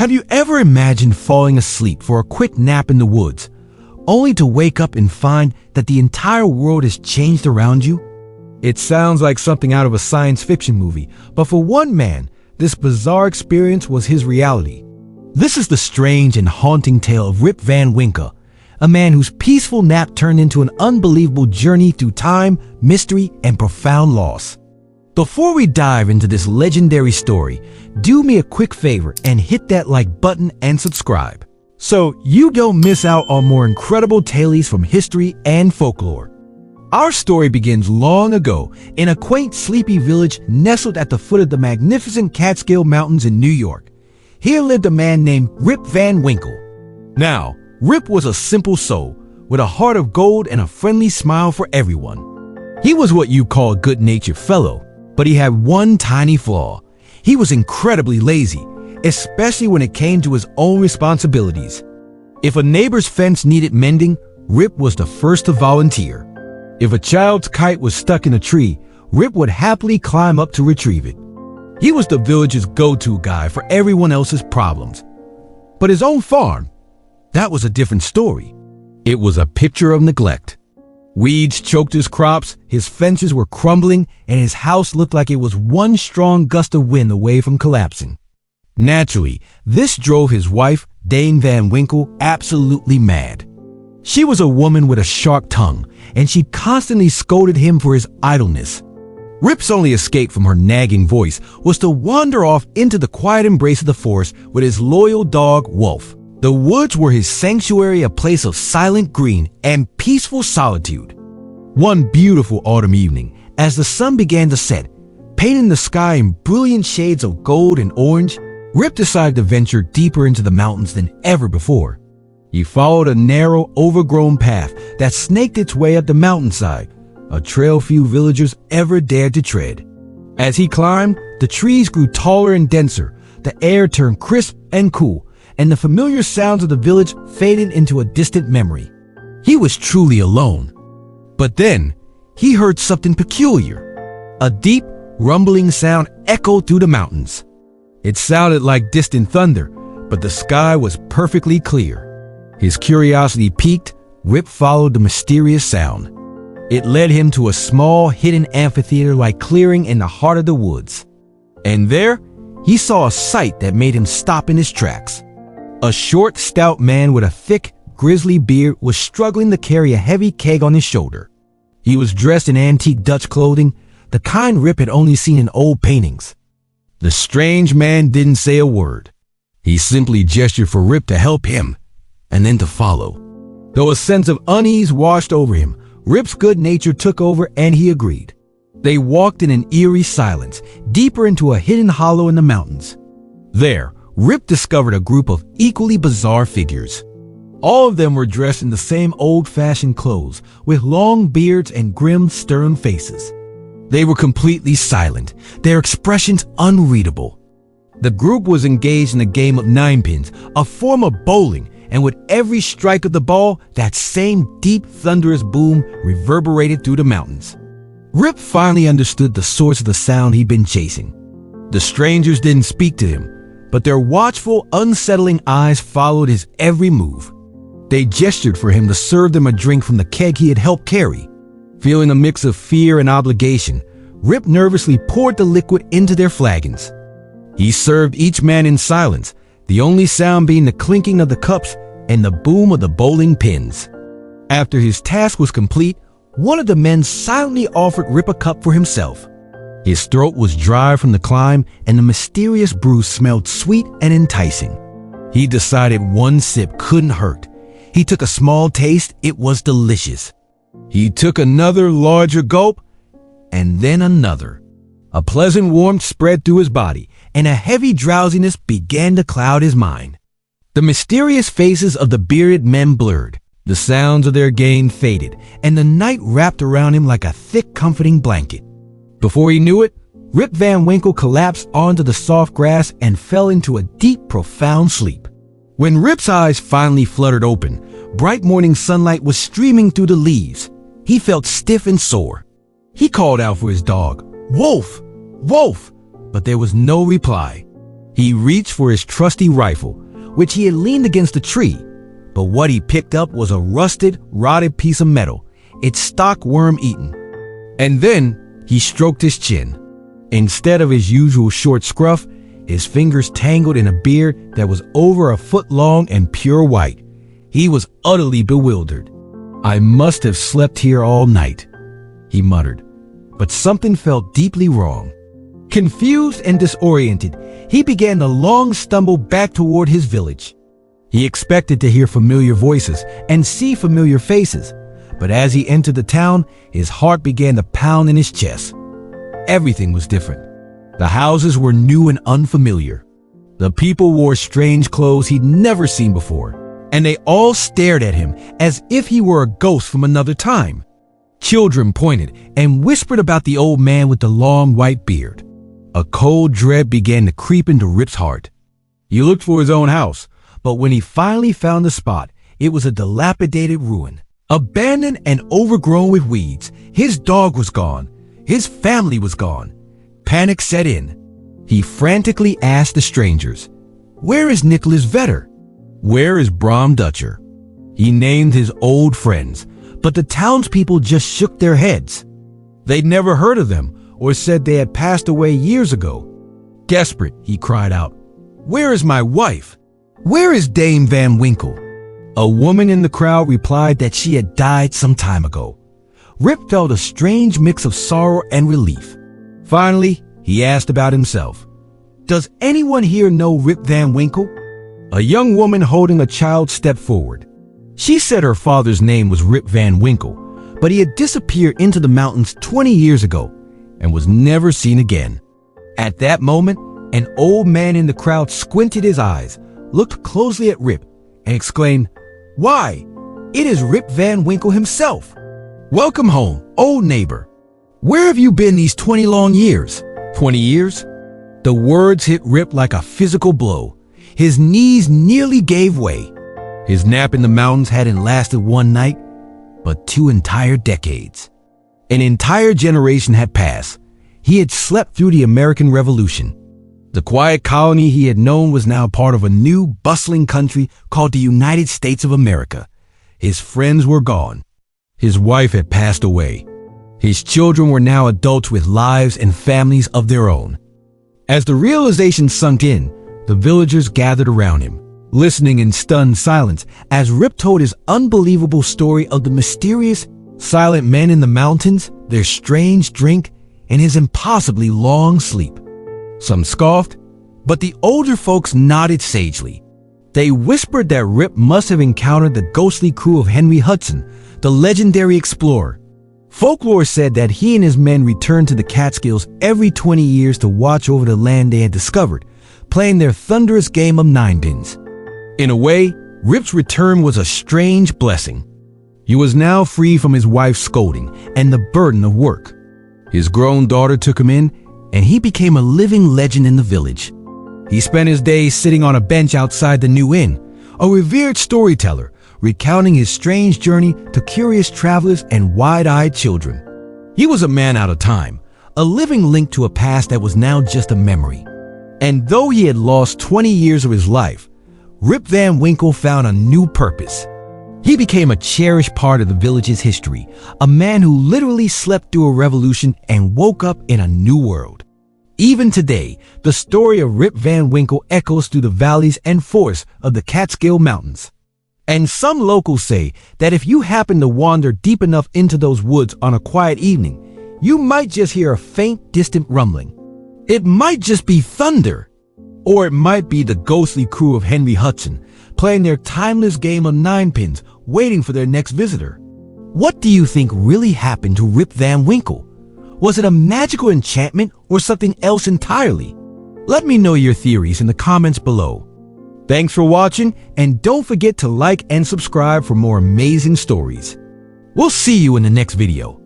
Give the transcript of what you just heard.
Have you ever imagined falling asleep for a quick nap in the woods, only to wake up and find that the entire world has changed around you? It sounds like something out of a science fiction movie, but for one man, this bizarre experience was his reality. This is the strange and haunting tale of Rip Van Winkle, a man whose peaceful nap turned into an unbelievable journey through time, mystery, and profound loss. Before we dive into this legendary story, do me a quick favor and hit that like button and subscribe, so you don't miss out on more incredible tales from history and folklore. Our story begins long ago in a quaint, sleepy village nestled at the foot of the magnificent Catskill Mountains in New York. Here lived a man named Rip Van Winkle. Now, Rip was a simple soul with a heart of gold and a friendly smile for everyone. He was what you call a good-natured fellow, but he had one tiny flaw. He was incredibly lazy, especially when it came to his own responsibilities. If a neighbor's fence needed mending, Rip was the first to volunteer. If a child's kite was stuck in a tree, Rip would happily climb up to retrieve it. He was the village's go-to guy for everyone else's problems. But his own farm, that was a different story. It was a picture of neglect. Weeds choked his crops, his fences were crumbling, and his house looked like it was one strong gust of wind away from collapsing. Naturally, this drove his wife, Dame Van Winkle, absolutely mad. She was a woman with a sharp tongue, and she constantly scolded him for his idleness. Rip's only escape from her nagging voice was to wander off into the quiet embrace of the forest with his loyal dog, Wolf. The woods were his sanctuary, a place of silent green and peaceful solitude. One beautiful autumn evening, as the sun began to set, painting the sky in brilliant shades of gold and orange, Rip decided to venture deeper into the mountains than ever before. He followed a narrow, overgrown path that snaked its way up the mountainside, a trail few villagers ever dared to tread. As he climbed, the trees grew taller and denser, the air turned crisp and cool, and the familiar sounds of the village faded into a distant memory. He was truly alone. But then, he heard something peculiar. A deep, rumbling sound echoed through the mountains. It sounded like distant thunder, but the sky was perfectly clear. His curiosity piqued, Rip followed the mysterious sound. It led him to a small, hidden amphitheater-like clearing in the heart of the woods. And there, he saw a sight that made him stop in his tracks. A short, stout man with a thick, grizzly beard was struggling to carry a heavy keg on his shoulder. He was dressed in antique Dutch clothing, the kind Rip had only seen in old paintings. The strange man didn't say a word. He simply gestured for Rip to help him, and then to follow. Though a sense of unease washed over him, Rip's good nature took over and he agreed. They walked in an eerie silence, deeper into a hidden hollow in the mountains. There, Rip discovered a group of equally bizarre figures. All of them were dressed in the same old-fashioned clothes, with long beards and grim, stern faces. They were completely silent, their expressions unreadable. The group was engaged in a game of ninepins, a form of bowling, and with every strike of the ball, that same deep, thunderous boom reverberated through the mountains. Rip finally understood the source of the sound he'd been chasing. The strangers didn't speak to him, but their watchful, unsettling eyes followed his every move. They gestured for him to serve them a drink from the keg he had helped carry. Feeling a mix of fear and obligation, Rip nervously poured the liquid into their flagons. He served each man in silence, the only sound being the clinking of the cups and the boom of the bowling pins. After his task was complete, one of the men silently offered Rip a cup for himself. His throat was dry from the climb, and the mysterious brew smelled sweet and enticing. He decided one sip couldn't hurt. He took a small taste. It was delicious. He took another larger gulp, and then another. A pleasant warmth spread through his body, and a heavy drowsiness began to cloud his mind. The mysterious faces of the bearded men blurred. The sounds of their game faded, and the night wrapped around him like a thick, comforting blanket. Before he knew it, Rip Van Winkle collapsed onto the soft grass and fell into a deep, profound sleep. When Rip's eyes finally fluttered open, bright morning sunlight was streaming through the leaves. He felt stiff and sore. He called out for his dog, "Wolf! Wolf!" but there was no reply. He reached for his trusty rifle, which he had leaned against a tree, but what he picked up was a rusted, rotted piece of metal, its stock worm-eaten. And then he stroked his chin. Instead of his usual short scruff, his fingers tangled in a beard that was over a foot long and pure white. He was utterly bewildered. "I must have slept here all night," he muttered, but something felt deeply wrong. Confused and disoriented, he began the long stumble back toward his village. He expected to hear familiar voices and see familiar faces, but as he entered the town, his heart began to pound in his chest. Everything was different. The houses were new and unfamiliar. The people wore strange clothes he'd never seen before, and they all stared at him as if he were a ghost from another time. Children pointed and whispered about the old man with the long white beard. A cold dread began to creep into Rip's heart. He looked for his own house, but when he finally found the spot, it was a dilapidated ruin. Abandoned and overgrown with weeds, his dog was gone. His family was gone. Panic set in. He frantically asked the strangers, "Where is Nicholas Vetter? Where is Bram Dutcher?" He named his old friends, but the townspeople just shook their heads. They'd never heard of them or said they had passed away years ago. Desperate, he cried out, "Where is my wife? Where is Dame Van Winkle?" A woman in the crowd replied that she had died some time ago. Rip felt a strange mix of sorrow and relief. Finally, he asked about himself. "Does anyone here know Rip Van Winkle?" A young woman holding a child stepped forward. She said her father's name was Rip Van Winkle, but he had disappeared into the mountains 20 years ago and was never seen again. At that moment, an old man in the crowd squinted his eyes, looked closely at Rip, and exclaimed, "Why, it is Rip Van Winkle himself! Welcome home, old neighbor. Where have you been these 20 long years?" 20 years? The words hit Rip like a physical blow. His knees nearly gave way. His nap in the mountains hadn't lasted one night, but 2 entire decades. An entire generation had passed. He had slept through the American Revolution. The quiet colony he had known was now part of a new, bustling country called the United States of America. His friends were gone. His wife had passed away. His children were now adults with lives and families of their own. As the realization sunk in, the villagers gathered around him, listening in stunned silence as Rip told his unbelievable story of the mysterious, silent men in the mountains, their strange drink, and his impossibly long sleep. Some scoffed, but the older folks nodded sagely. They whispered that Rip must have encountered the ghostly crew of Henry Hudson, the legendary explorer. Folklore said that he and his men returned to the Catskills every 20 years to watch over the land they had discovered, playing their thunderous game of ninepins. In a way, Rip's return was a strange blessing. He was now free from his wife's scolding and the burden of work. His grown daughter took him in, and he became a living legend in the village. He spent his days sitting on a bench outside the new inn, a revered storyteller, recounting his strange journey to curious travelers and wide-eyed children. He was a man out of time, a living link to a past that was now just a memory. And though he had lost 20 years of his life, Rip Van Winkle found a new purpose. He became a cherished part of the village's history, a man who literally slept through a revolution and woke up in a new world. Even today, the story of Rip Van Winkle echoes through the valleys and forests of the Catskill Mountains. And some locals say that if you happen to wander deep enough into those woods on a quiet evening, you might just hear a faint, distant rumbling. It might just be thunder. Or it might be the ghostly crew of Henry Hudson, playing their timeless game of ninepins, waiting for their next visitor. What do you think really happened to Rip Van Winkle? Was it a magical enchantment or something else entirely? Let me know your theories in the comments below. Thanks for watching, and don't forget to like and subscribe for more amazing stories. We'll see you in the next video.